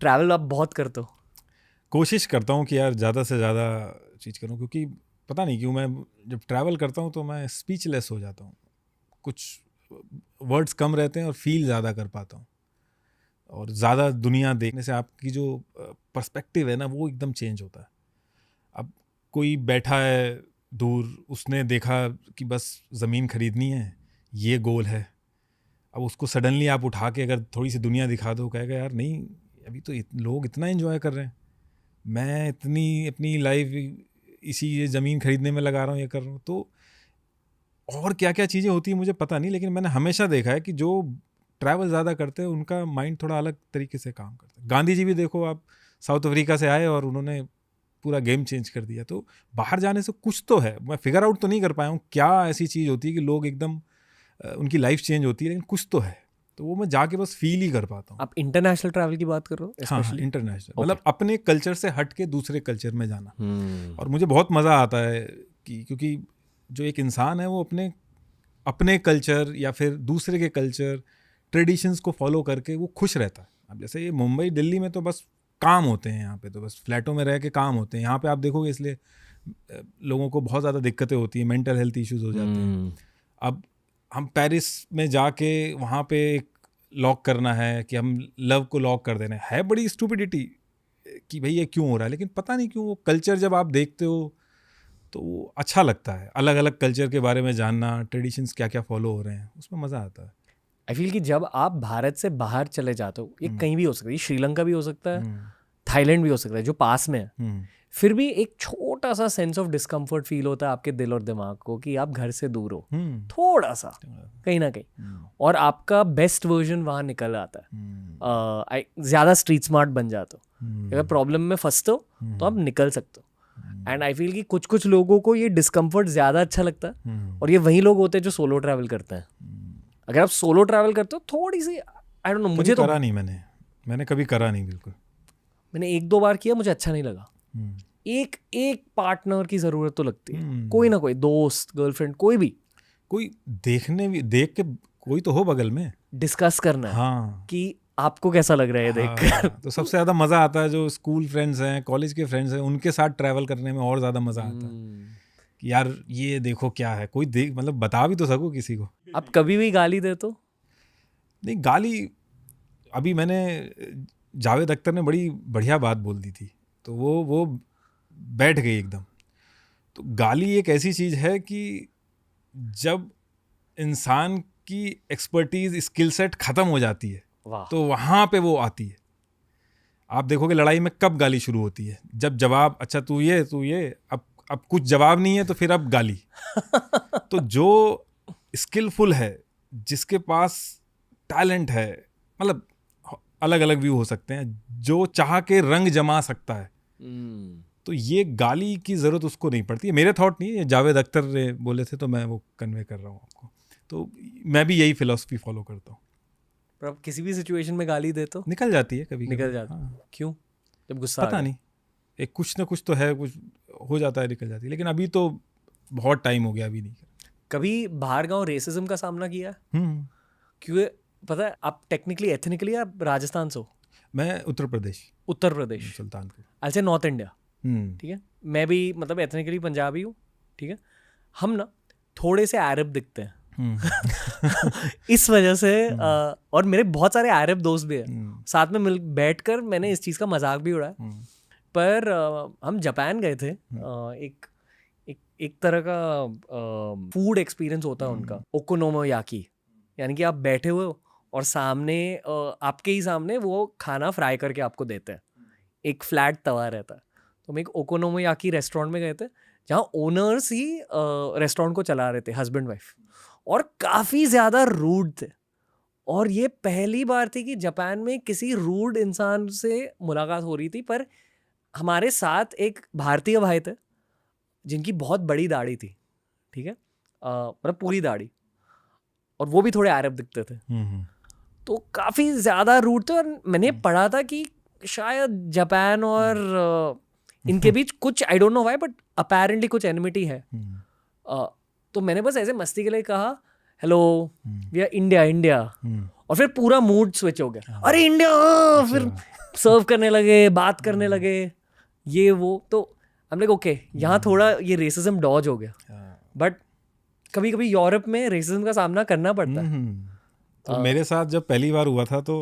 Travel आप बहुत करते हो? कोशिश करता हूँ कि यार ज़्यादा से ज़्यादा चीज़ करूँ, क्योंकि पता नहीं क्यों मैं जब ट्रैवल करता हूँ तो मैं स्पीचलेस हो जाता हूँ, कुछ वर्ड्स कम रहते हैं और फील ज़्यादा कर पाता हूँ। और ज़्यादा दुनिया देखने से आपकी जो पर्सपेक्टिव है ना वो एकदम चेंज होता है। अब कोई बैठा है दूर, उसने देखा कि बस ज़मीन खरीदनी है, ये गोल है, अब उसको सडनली आप उठा के अगर थोड़ी सी दुनिया दिखा दो, कहेगा यार नहीं अभी तो लोग इतना एंजॉय कर रहे हैं, मैं इतनी अपनी लाइफ इसी ये ज़मीन खरीदने में लगा रहा हूँ, ये कर रहा हूँ। तो और क्या क्या चीज़ें होती हैं मुझे पता नहीं, लेकिन मैंने हमेशा देखा है कि जो ट्रैवल ज़्यादा करते हैं उनका माइंड थोड़ा अलग तरीके से काम करता है। गांधी जी भी देखो, आप साउथ अफ्रीका से आए और उन्होंने पूरा गेम चेंज कर दिया। तो बाहर जाने से कुछ तो है, मैं फिगर आउट तो नहीं कर पाया हूँ क्या ऐसी चीज़ होती है कि लोग एकदम उनकी लाइफ चेंज होती है, लेकिन कुछ तो है, तो वो मैं जाके बस फील ही कर पाता हूँ। आप इंटरनेशनल ट्रैवल की बात कर रहे हो? हाँ, इंटरनेशनल मतलब अपने कल्चर से हट के दूसरे कल्चर में जाना। और मुझे बहुत मज़ा आता है कि क्योंकि जो एक इंसान है वो अपने कल्चर या फिर दूसरे के कल्चर ट्रेडिशंस को फॉलो करके वो खुश रहता है। अब जैसे ये मुंबई दिल्ली में तो बस काम होते हैं, यहाँ पे तो बस फ्लैटों में रह के काम होते हैं। यहाँ पे आप देखोगे इसलिए लोगों को बहुत ज़्यादा दिक्कतें होती हैं, मेंटल हेल्थ इश्यूज हो जाते हैं। अब हम पेरिस में जाके वहाँ पे एक लॉक करना है कि हम लव को लॉक कर देना है बड़ी स्टूपिडिटी कि भाई ये क्यों हो रहा है, लेकिन पता नहीं क्यों वो कल्चर जब आप देखते हो तो वो अच्छा लगता है। अलग अलग कल्चर के बारे में जानना, ट्रेडिशंस क्या क्या फॉलो हो रहे हैं, उसमें मज़ा आता है। आई फील कि जब आप भारत से बाहर चले जाते हो, ये कहीं भी हो सकता है, श्रीलंका भी हो सकता है, थाईलैंड भी हो सकता है जो पास में है, फिर भी एक छोटा सा सेंस ऑफ डिस्कम्फर्ट फील होता है आपके दिल और दिमाग को कि आप घर से दूर हो, थोड़ा सा कहीं ना कहीं, और आपका बेस्ट वर्जन वहाँ निकल आता है। ज़्यादा स्ट्रीट स्मार्ट बन जाते हो, अगर प्रॉब्लम में फंसते हो तो आप निकल सकते हो। एंड आई फील कि कुछ कुछ लोगों को ये डिस्कम्फर्ट ज़्यादा अच्छा लगता है, और ये वही लोग होते हैं जो सोलो ट्रैवल करते हैं। अगर आप सोलो ट्रैवल करते हो थोड़ी सी, आई डोंट नो, मुझे तो करा नहीं, मैंने कभी करा नहीं, बिल्कुल। मैंने 1-2 बार किया, मुझे अच्छा नहीं लगा। एक पार्टनर की जरूरत तो लगती है, कोई ना कोई दोस्त, गर्लफ्रेंड, कोई भी, कोई देख के कोई तो हो बगल में, डिस्कस करना है। हाँ, कि आपको कैसा लग रहा है देखकर। तो सबसे ज़्यादा मज़ा आता है जो स्कूल फ्रेंड्स हैं, कॉलेज के फ्रेंड्स हैं, उनके साथ ट्रैवल करने में और ज़्यादा मज़ा आता है कि यार ये देखो क्या है, कोई देख मतलब बता भी तो सको किसी को। आप कभी भी गाली दे तो? नहीं, गाली अभी मैंने जावेद अख्तर ने बड़ी बढ़िया बात बोल दी थी, तो वो बैठ गई एकदम। तो गाली एक ऐसी चीज़ है कि जब इंसान की एक्सपर्टीज, स्किल सेट ख़त्म हो जाती है तो वहाँ पे वो आती है। आप देखोगे लड़ाई में कब गाली शुरू होती है, जब जवाब, अच्छा तू ये अब कुछ जवाब नहीं है तो फिर अब गाली। तो जो स्किलफुल है, जिसके पास टैलेंट है, मतलब अलग अलग व्यू हो सकते हैं, जो चाह के रंग जमा सकता है, तो ये गाली की ज़रूरत उसको नहीं पड़ती है। मेरे थॉट नहीं है, जावेद अख्तर ने बोले थे तो मैं वो कन्वे कर रहा हूँ आपको। तो मैं भी यही फिलॉसफी फॉलो करता हूँ। पर आप किसी भी सिचुएशन में गाली दे तो निकल जाती है कभी, निकल जाती है। हाँ। क्यों? जब गुस्सा पता नहीं, एक कुछ ना कुछ तो है, कुछ हो जाता है, निकल जाती है। लेकिन अभी तो बहुत टाइम हो गया, अभी नहीं। कभी बाहर गाँव रेसिज्म का सामना किया? क्योंकि पता है आप टेक्निकली एथनिकली आप राजस्थान से हो? मैं उत्तर प्रदेश सुल्तानपुर, आई से नॉर्थ इंडिया। ठीक है, मैं भी मतलब एथनिकली पंजाबी हूँ। ठीक है, हम ना थोड़े से अरब दिखते हैं इस वजह से और मेरे बहुत सारे अरब दोस्त भी हैं, साथ में मिल बैठकर मैंने इस चीज़ का मजाक भी उड़ाया। पर हम जापान गए थे, एक तरह का फूड एक्सपीरियंस होता है उनका, ओकोनोमियाकी, यानी कि आप बैठे हुए हो और सामने आपके ही सामने वो खाना फ्राई करके आपको देते हैं, एक फ्लैट तवा रहता है। तो हम एक ओकोनोमियाकी रेस्टोरेंट में गए थे जहाँ ओनर्स ही रेस्टोरेंट को चला रहे थे, हस्बैंड वाइफ, और काफ़ी ज़्यादा रूड थे। और ये पहली बार थी कि जापान में किसी रूड इंसान से मुलाकात हो रही थी। पर हमारे साथ एक भारतीय भाई थे जिनकी बहुत बड़ी दाढ़ी थी, ठीक है, मतलब पूरी दाढ़ी, और वो भी थोड़े अरब दिखते थे। तो काफ़ी ज़्यादा रूड थे। और मैंने पढ़ा था कि शायद जापान और इनके बीच कुछ, I don't know why, but apparently कुछ एनिमिटी है। तो मैंने बस ऐसे मस्ती के लिए कहा हेलो वी आर इंडिया, और फिर पूरा मूड स्विच हो गया, अरे इंडिया। फिर सर्व करने लगे, बात करने लगे, ये वो। तो हम लाइक ओके, यहाँ थोड़ा ये रेसिज्म डॉज हो गया। बट कभी कभी यूरोप में रेसिज्म का सामना करना पड़ता है। तो मेरे साथ जब पहली बार हुआ था तो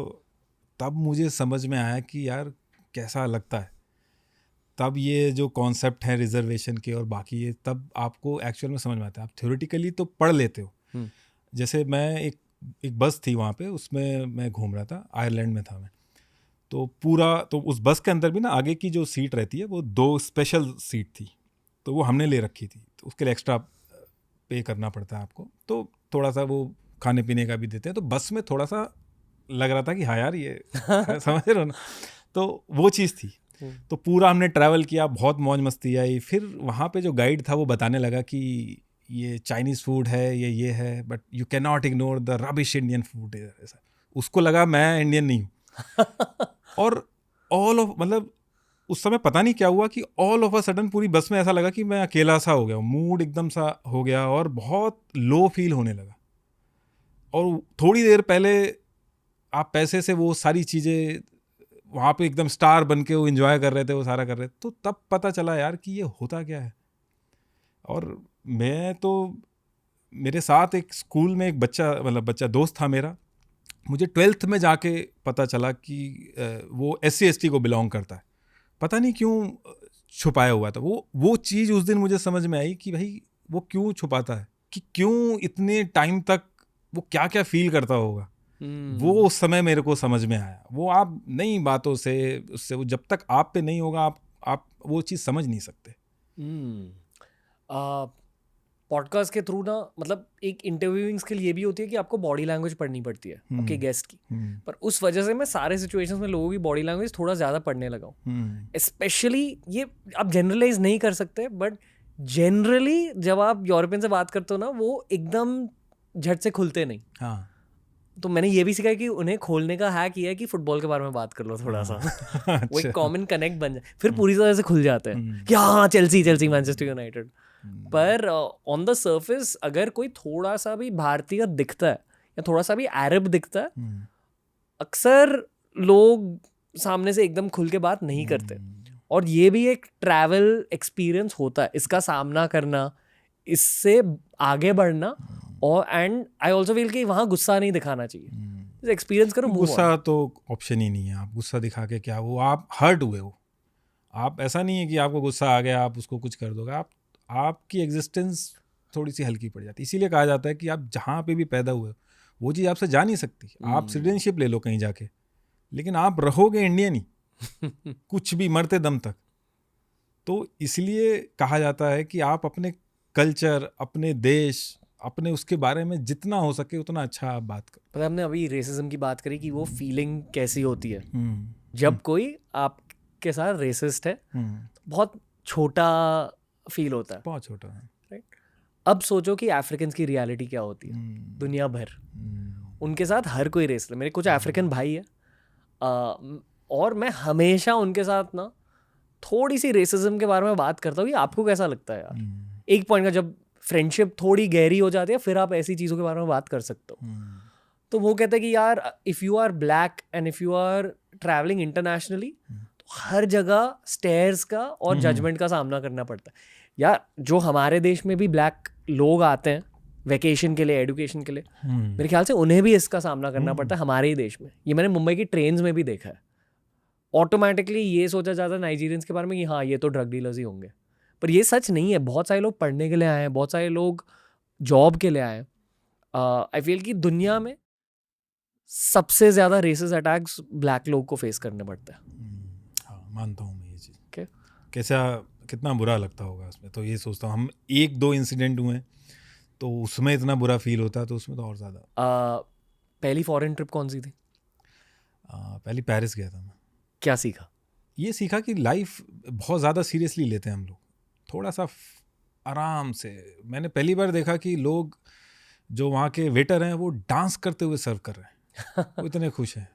तब मुझे समझ में आया कि यार कैसा लगता है। तब ये जो कॉन्सेप्ट है रिजर्वेशन के और बाकी ये तब आपको एक्चुअल में समझ में आता है। आप थ्योरेटिकली तो पढ़ लेते हो। जैसे मैं एक बस थी वहाँ पे, उसमें मैं घूम रहा था, आयरलैंड में था मैं। तो तो उस बस के अंदर भी ना आगे की जो सीट रहती है वो 2 स्पेशल सीट थी, तो वो हमने ले रखी थी। तो उसके लिए एक्स्ट्रा पे करना पड़ता है आपको, तो थोड़ा सा वो खाने पीने का भी देते हैं। तो बस में थोड़ा सा लग रहा था कि हाँ यार ये समझ रहे हो ना, तो वो चीज़ थी। तो पूरा हमने ट्रैवल किया, बहुत मौज मस्ती आई। फिर वहाँ पे जो गाइड था वो बताने लगा कि ये चाइनीज़ फूड है, ये है, but you can not ignore the rubbish Indian food. ऐसा उसको लगा मैं इंडियन नहीं हूँ। और मतलब उस समय पता नहीं क्या हुआ कि ऑल ऑफ अ सडन पूरी बस में ऐसा लगा कि मैं अकेला सा हो गया, मूड एकदम सा हो गया और बहुत लो फील होने लगा। और थोड़ी देर पहले आप पैसे से वो सारी चीज़ें वहाँ पे एकदम स्टार बन के वो एंजॉय कर रहे थे, वो सारा कर रहे थे। तो तब पता चला यार कि ये होता क्या है। और मैं तो मेरे साथ एक स्कूल में एक बच्चा दोस्त था मेरा, मुझे 12th में जाके पता चला कि वो SC/ST को बिलोंग करता है। पता नहीं क्यों छुपाया हुआ था वो चीज़। उस दिन मुझे समझ में आई कि भाई वो क्यों छुपाता है, कि क्यों इतने टाइम तक वो क्या क्या फील करता होगा। वो उस समय मेरे को समझ में आया। वो आप नई बातों से उससे वो जब तक आप पे नहीं होगा आप वो चीज़ समझ नहीं सकते। पॉडकास्ट के थ्रू ना, मतलब एक इंटरव्यूइंग स्किल ये भी होती है कि आपको बॉडी लैंग्वेज पढ़नी पड़ती है आपके गेस्ट की। पर उस वजह से मैं सारे सिचुएशंस में लोगों की बॉडी लैंग्वेज थोड़ा ज़्यादा पढ़ने लगा हूँ। स्पेशली ये आप जनरलाइज नहीं कर सकते, बट जनरली जब आप यूरोपियन से बात करते हो ना, वो एकदम झट से खुलते नहीं। हाँ। तो मैंने ये भी सीखा कि उन्हें खोलने का हैक ये है कि फुटबॉल के बारे में बात कर लो थोड़ा सा। वो एक कॉमन कनेक्ट बन जाए, फिर पूरी तरह से खुल जाते हैं कि हाँ चेल्सी मैनचेस्टर यूनाइटेड। पर ऑन द सर्फेस अगर कोई थोड़ा सा भी भारतीय दिखता है या थोड़ा सा भी अरब दिखता है, अक्सर लोग सामने से एकदम खुल के बात नहीं करते। और ये भी एक ट्रैवल एक्सपीरियंस होता है, इसका सामना करना, इससे आगे बढ़ना। और एंड आई ऑल्सो फील कि वहाँ गुस्सा नहीं दिखाना चाहिए। एक्सपीरियंस करो, गुस्सा तो ऑप्शन ही नहीं है। आप गुस्सा दिखा के क्या, वो आप हर्ट हुए हो। आप ऐसा नहीं है कि आपको गुस्सा आ गया आप उसको कुछ कर दोगे। आपकी एग्जिस्टेंस थोड़ी सी हल्की पड़ जाती है। इसीलिए कहा जाता है कि आप जहाँ पे भी पैदा हुए वो चीज़ आपसे जा नहीं सकती। आप सिटीजनशिप ले लो कहीं जाके, लेकिन आप रहोगे इंडियन ही कुछ भी, मरते दम तक। तो इसलिए कहा जाता है कि आप अपने कल्चर, अपने देश, अपने उसके बारे में जितना हो सके उतना अच्छा आप बात करो। पता है, हमने अभी रेसिज्म की बात करी कि वो फीलिंग कैसी होती है जब कोई आपके साथ रेसिस्ट है। बहुत छोटा फील होता है, बहुत छोटा है, राइट। अब सोचो कि अफ्रीकन की रियलिटी क्या होती है दुनिया भर। उनके साथ हर कोई रेस, मेरे कुछ अफ्रीकन भाई है और मैं हमेशा उनके साथ ना थोड़ी सी रेसिज्म के बारे में बात करता हूँ कि आपको कैसा लगता है यार। एक पॉइंट का जब फ्रेंडशिप थोड़ी गहरी हो जाती है, फिर आप ऐसी चीज़ों के बारे में बात कर सकते हो। तो वो कहते हैं कि यार if you are black and if you are travelling internationally, तो हर जगह स्टेयर्स का और जजमेंट का सामना करना पड़ता है। यार जो हमारे देश में भी ब्लैक लोग आते हैं वेकेशन के लिए, एजुकेशन के लिए, मेरे ख्याल से उन्हें भी इसका सामना करना पड़ता है हमारे ही देश में। ये मैंने मुंबई की ट्रेन्स में भी देखा है। ऑटोमेटिकली ये सोचा जाता है नाइजीरियंस के बारे में कि हाँ ये तो ड्रग डीलर्स ही होंगे, पर ये सच नहीं है। बहुत सारे लोग पढ़ने के लिए आए हैं, बहुत सारे लोग जॉब के लिए आए हैं। आई फील कि दुनिया में सबसे ज़्यादा रेसिस अटैक्स ब्लैक लोग को फेस करने पड़ता है। हाँ, मानता हूँ मैं ये चीज़। okay? कैसा कितना बुरा लगता होगा उसमें। तो ये सोचता हूँ, हम 1-2 इंसिडेंट हुए तो उसमें इतना बुरा फील होता है, तो उसमें तो और ज़्यादा। पहली फॉरेन ट्रिप कौन सी थी? पहली पेरिस गया था मैं। क्या सीखा? ये सीखा कि लाइफ बहुत ज़्यादा सीरियसली लेते हैं हम लोग, थोड़ा सा आराम से। मैंने पहली बार देखा कि लोग जो वहाँ के वेटर हैं वो डांस करते हुए सर्व कर रहे हैं, वो इतने खुश हैं।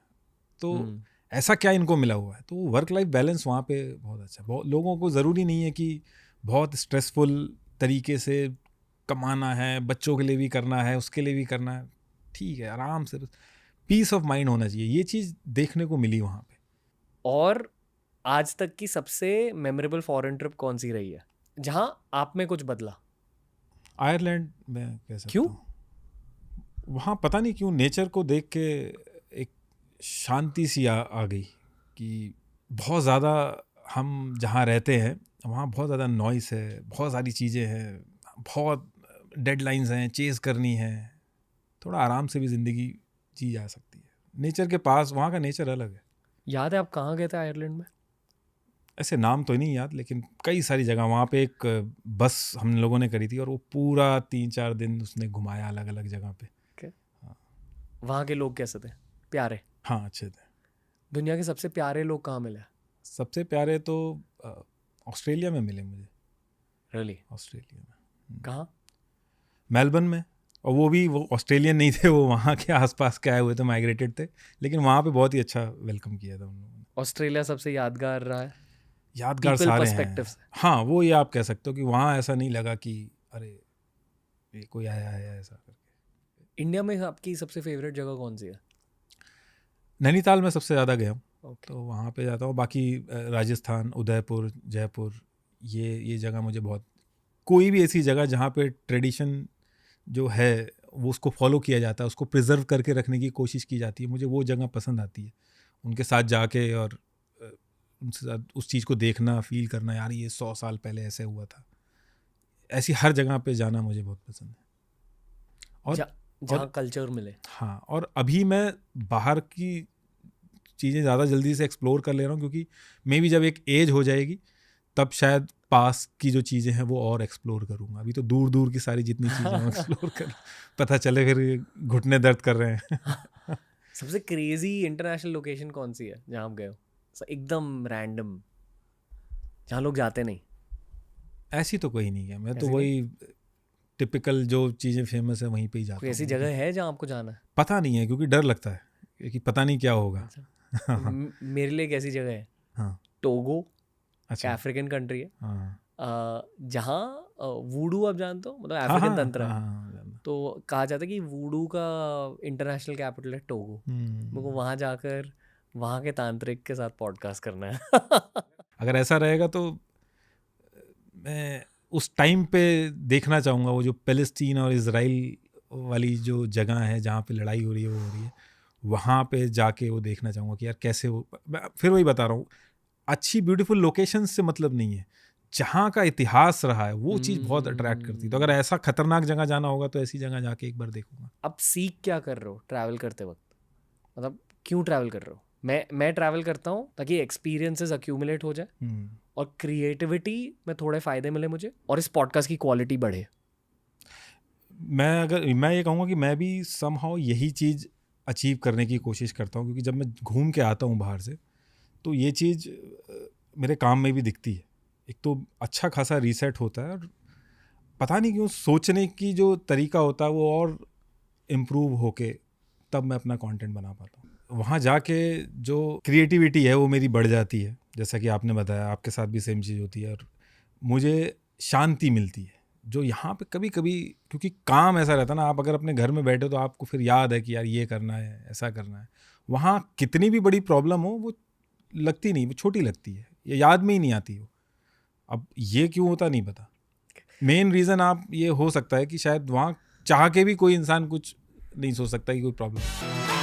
तो ऐसा क्या इनको मिला हुआ है? तो वर्क लाइफ बैलेंस वहाँ पे बहुत अच्छा है। बहुत लोगों को ज़रूरी नहीं है कि बहुत स्ट्रेसफुल तरीके से कमाना है, बच्चों के लिए भी करना है, उसके लिए भी करना है। ठीक है, आराम से, पीस ऑफ माइंड होना चाहिए। ये चीज़ देखने को मिली वहाँ पे। और आज तक की सबसे मेमोरेबल फॉरेन ट्रिप कौन सी रही है जहाँ आप में कुछ बदला? आयरलैंड में कह सकता क्यों? हूँ। वहाँ पता नहीं क्यों नेचर को देख के एक शांति सी आ गई कि बहुत ज़्यादा हम जहाँ रहते हैं वहाँ बहुत ज़्यादा नॉइस है, बहुत सारी चीज़ें हैं, बहुत डेडलाइंस हैं, चेज़ करनी है। थोड़ा आराम से भी ज़िंदगी जी जा सकती है नेचर के पास। वहाँ का नेचर अलग है। याद है आप कहाँ गए थे आयरलैंड में? ऐसे नाम तो नहीं याद, लेकिन कई सारी जगह। वहाँ पे एक बस हम लोगों ने करी थी और वो पूरा 3-4 दिन उसने घुमाया अलग अलग जगह पे। वहाँ के लोग कैसे थे? प्यारे? हाँ, अच्छे थे। दुनिया के सबसे प्यारे लोग कहाँ मिले? सबसे प्यारे तो ऑस्ट्रेलिया में मिले मुझे। रियली? ऑस्ट्रेलिया में कहाँ? मेलबर्न में। और वो ऑस्ट्रेलियन नहीं थे, वो वहाँ के आसपास के आए हुए थे, माइग्रेटेड थे, लेकिन वहाँ पे बहुत ही अच्छा वेलकम किया था उन लोगों ने। ऑस्ट्रेलिया सबसे यादगार रहा है यादगार People सारे perspective हैं। से। हाँ, वो ये आप कह सकते हो कि वहाँ ऐसा नहीं लगा कि अरे ये कोई आया है ऐसा करके। इंडिया में आपकी सबसे फेवरेट जगह कौन सी है? नैनीताल में सबसे ज़्यादा गया हूँ, Okay. तो वहाँ पे जाता हूँ। बाकी राजस्थान, उदयपुर, जयपुर, ये जगह मुझे बहुत, कोई भी ऐसी जगह जहाँ पे ट्रेडिशन जो है वो उसको फॉलो किया जाता है, उसको प्रिजर्व करके रखने की कोशिश की जाती है, मुझे वो जगह पसंद आती है। उनके साथ जाके और उनके साथ उस चीज़ को देखना, फील करना, यार ये 100 साल पहले ऐसे हुआ था। ऐसी हर जगह पे जाना मुझे बहुत पसंद है। और जहाँ कल्चर मिले। हाँ, और अभी मैं बाहर की चीज़ें ज़्यादा जल्दी से एक्सप्लोर कर ले रहा हूँ, क्योंकि मे बी जब एक एज हो जाएगी तब शायद पास की जो चीज़ें हैं वो और एक्सप्लोर करूँगा। अभी तो दूर दूर की सारी जितनी चीज़ें एक्सप्लोर कर, पता चले फिर घुटने दर्द कर रहे हैं। सबसे क्रेजी इंटरनेशनल लोकेशन कौन सी है जहाँ आप गए हो? एकदम रैंडम, जहाँ लोग जाते नहीं। ऐसी तो कोई नहीं है, मैं तो ऐसी वही टिपिकल जो चीज़ें फेमस है वहीं पे ही जाता कोई हूँ। ऐसी जगह है जहाँ आपको जाना है? पता नहीं है, क्योंकि डर लगता है कि पता नहीं क्या होगा। अच्छा। मेरे लिए एक ऐसी जगह है, हाँ, टोगो। अच्छा, अफ्रीकन कंट्री है। हाँ, जहाँ वूडू आप जानते हो, मतलब हाँ, अफ्रीकन हाँ, तंत्र है। हाँ, जानना। तो कहा जाता है कि वूडू का इंटरनेशनल कैपिटल है टोगो। मेरे को वहाँ जाकर वहाँ के तांत्रिक के साथ पॉडकास्ट करना है। अगर ऐसा रहेगा तो मैं उस टाइम पे देखना चाहूँगा वो जो पैलेस्टीन और इजराइल वाली जो जगह है जहाँ पे लड़ाई हो रही है, वो हो रही है, वहाँ पे जाके वो देखना चाहूँगा कि यार कैसे वो, फिर वही बता रहा हूँ, अच्छी ब्यूटीफुल लोकेशन से मतलब नहीं है, जहाँ का इतिहास रहा है वो चीज़ बहुत अट्रैक्ट करती है। तो अगर ऐसा खतरनाक जगह जाना होगा तो ऐसी जगह जाके एक बार देखूंगा। अब सीख क्या कर रहे हो ट्रैवल करते वक्त? मतलब क्यों ट्रैवल कर रहे हो? मैं ट्रैवल करता हूँ ताकि एक्सपीरियंसेस अक्यूमुलेट हो जाए और क्रिएटिविटी में थोड़े फ़ायदे मिले मुझे, और इस पॉडकास्ट की क्वालिटी बढ़े। मैं ये कहूँगा कि मैं भी समहाउ यही चीज़ अचीव करने की कोशिश करता हूँ, क्योंकि जब मैं घूम के आता हूँ बाहर से तो ये चीज़ मेरे काम में भी दिखती है। एक तो अच्छा खासा रीसेट होता है, और पता नहीं क्यों सोचने की जो तरीका होता है वो और इम्प्रूव होके तब मैं अपना कंटेंट बना पाता हूँ। वहाँ जाके जो क्रिएटिविटी है वो मेरी बढ़ जाती है, जैसा कि आपने बताया, आपके साथ भी सेम चीज़ होती है, और मुझे शांति मिलती है जो यहाँ पे कभी कभी, क्योंकि काम ऐसा रहता है ना, आप अगर अपने घर में बैठे तो आपको फिर याद है कि यार ये करना है, ऐसा करना है। वहाँ कितनी भी बड़ी प्रॉब्लम हो वो लगती नहीं, वो छोटी लगती है, ये याद में ही नहीं आती हो। अब ये क्यों होता नहीं पता। मेन रीज़न आप ये हो सकता है कि शायद वहाँ चाह के भी कोई इंसान कुछ नहीं सोच सकता कि कोई प्रॉब्लम।